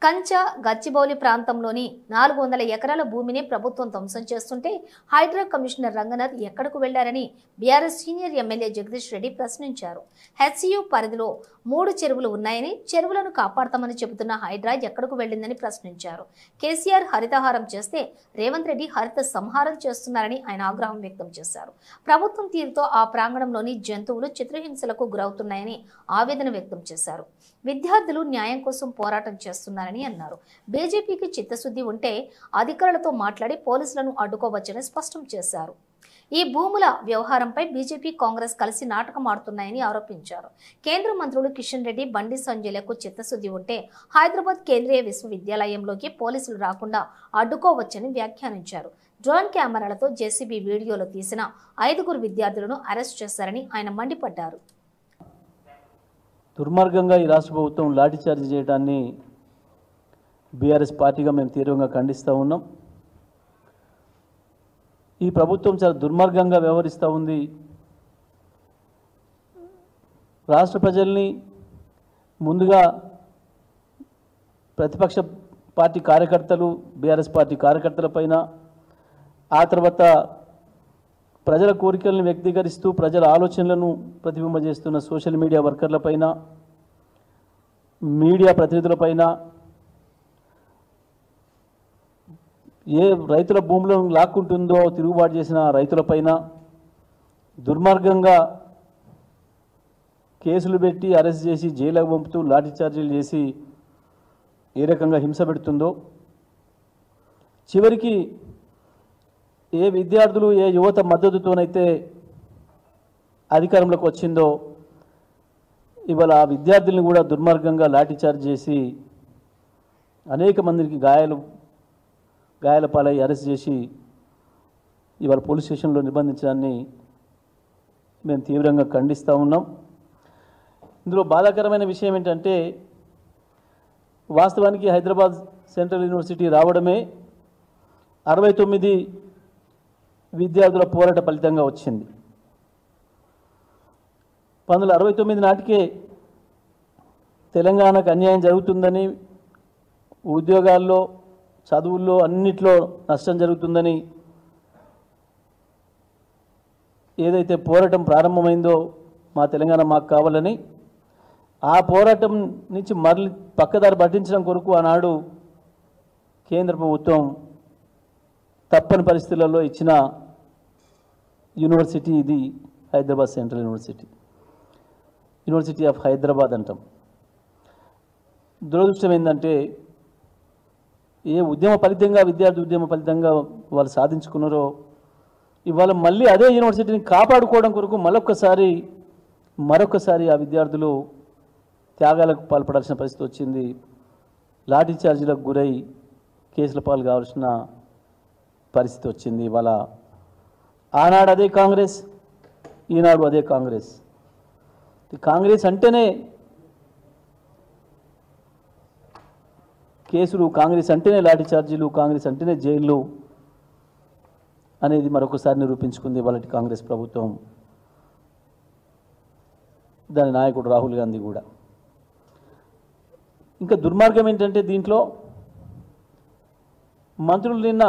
కంచ గచ్చిబౌలి ప్రాంతంలోని 400 ఎకరాల భూమిని ప్రభుత్వం ధ్వంసం చేస్తుంటే హైడ్రా కమిషనర్ రంగనాథ్ ఎక్కడకు వెళ్లారని బీఆర్ఎస్ సీనియర్ ఎమ్మెల్యే జగదీష్ రెడ్డి ప్రశ్నించారు. హెచ్సియు పరిధిలో 3 చెరువులు ఉన్నాయని, చెరువులను కాపాడతామని చెబుతున్న హైడ్రా ఎక్కడకు వెళ్లిందని ప్రశ్నించారు. కేసీఆర్ హరితహారం చేస్తే రేవంత్ రెడ్డి హరిత సంహారం చేస్తున్నారని ఆయన ఆగ్రహం వ్యక్తం చేశారు. ప్రభుత్వం తీరుతో ఆ ప్రాంగణంలోని జంతువులు చిత్రహింసలకు గురవుతున్నాయని ఆవేదన వ్యక్తం చేశారు. విద్యార్థులు న్యాయం కోసం పోరాటం చేస్తున్నారని అన్నారు. బీజేపీకి చిత్తశుద్ధి ఉంటే అధికారులతో మాట్లాడి పోలీసులను అడ్డుకోవచ్చని స్పష్టం చేశారు. ఈ భూముల వ్యవహారంపై బీజేపీ కాంగ్రెస్ కలిసి నాటకం ఆడుతున్నాయని ఆరోపించారు. కేంద్ర మంత్రులు కిషన్ రెడ్డి, బండి సంజయ్లకు చిత్తశుద్ధి ఉంటే హైదరాబాద్ కేంద్రీయ విశ్వవిద్యాలయంలోకి పోలీసులు రాకుండా అడ్డుకోవచ్చని వ్యాఖ్యానించారు. డ్రోన్ కెమెరాలతో జేసీబీ వీడియోలో తీసిన 5 విద్యార్థులను అరెస్ట్ చేశారని ఆయన మండిపడ్డారు. దుర్మార్గంగా ఈ రాష్ట్ర ప్రభుత్వం లాఠీచార్జ్ చేయడాన్ని బీఆర్ఎస్ పార్టీగా మేము తీవ్రంగా ఖండిస్తూ ఉన్నాం. ఈ ప్రభుత్వం చాలా దుర్మార్గంగా వ్యవహరిస్తూ ఉంది. రాష్ట్ర ప్రజల్ని ముందుగా ప్రతిపక్ష పార్టీ కార్యకర్తలు, బీఆర్ఎస్ పార్టీ కార్యకర్తల పైన, ఆ తర్వాత ప్రజల కోరికలను వ్యక్తీకరిస్తూ ప్రజల ఆలోచనలను ప్రతిబింబజేస్తున్న సోషల్ మీడియా వర్కర్లపైన, మీడియా ప్రతినిధులపైన, ఏ రైతుల భూములను లాక్కుంటుందో తిరుగుబాటు చేసిన రైతులపైన దుర్మార్గంగా కేసులు పెట్టి అరెస్ట్ చేసి జైలుకు పంపుతూ లాఠీచార్జీలు చేసి ఏ రకంగా హింస పెడుతుందో, చివరికి ఏ విద్యార్థులు, ఏ యువత మద్దతుతోనైతే అధికారంలోకి వచ్చిందో ఇవాళ ఆ విద్యార్థులను కూడా దుర్మార్గంగా లాఠీచార్జ్ చేసి అనేక మందికి గాయాల పాలై అరెస్ట్ చేసి ఇవాళ పోలీస్ స్టేషన్లో నిర్బంధించడాన్ని మేము తీవ్రంగా ఖండిస్తూ ఉన్నాం. ఇందులో బాధాకరమైన విషయం ఏంటంటే, వాస్తవానికి హైదరాబాద్ సెంట్రల్ యూనివర్సిటీ రావడమే 69 విద్యార్థుల పోరాట ఫలితంగా వచ్చింది. 1969 నాటికే తెలంగాణకు అన్యాయం జరుగుతుందని, ఉద్యోగాల్లో, చదువుల్లో అన్నిట్లో నష్టం జరుగుతుందని ఏదైతే పోరాటం ప్రారంభమైందో మా తెలంగాణ మాకు కావాలని, ఆ పోరాటం నుంచి మరలి పక్కదారి పట్టించడం కొరకు ఆనాడు కేంద్ర ప్రభుత్వం తప్పని పరిస్థితులలో ఇచ్చిన యూనివర్సిటీ ఇది Hyderabad central university of Hyderabad అంటాం. దురదృష్టం ఏంటంటే, ఏ ఉద్యమ ఫలితంగా, విద్యార్థి ఉద్యమ ఫలితంగా వాళ్ళు సాధించుకున్నారో ఇవాళ మళ్ళీ అదే యూనివర్సిటీని కాపాడుకోవడం కొరకు మరొకసారి ఆ విద్యార్థులు త్యాగాలకు పాల్పడాల్సిన పరిస్థితి వచ్చింది. లాఠీ చార్జీలకు గురై కేసుల పాలు కావాల్సిన పరిస్థితి వచ్చింది. ఇవాళ ఆనాడు అదే కాంగ్రెస్, ఈనాడు అదే కాంగ్రెస్. కాంగ్రెస్ అంటేనే కేసులు, కాంగ్రెస్ అంటేనే లాఠీ చార్జీలు, కాంగ్రెస్ అంటేనే జైళ్ళు అనేది మరొకసారి నిరూపించుకుంది వాళ్ళ కాంగ్రెస్ ప్రభుత్వం, దాని నాయకుడు రాహుల్ గాంధీ కూడా. ఇంకా దుర్మార్గం ఏంటంటే, దీంట్లో మంత్రులు నిన్న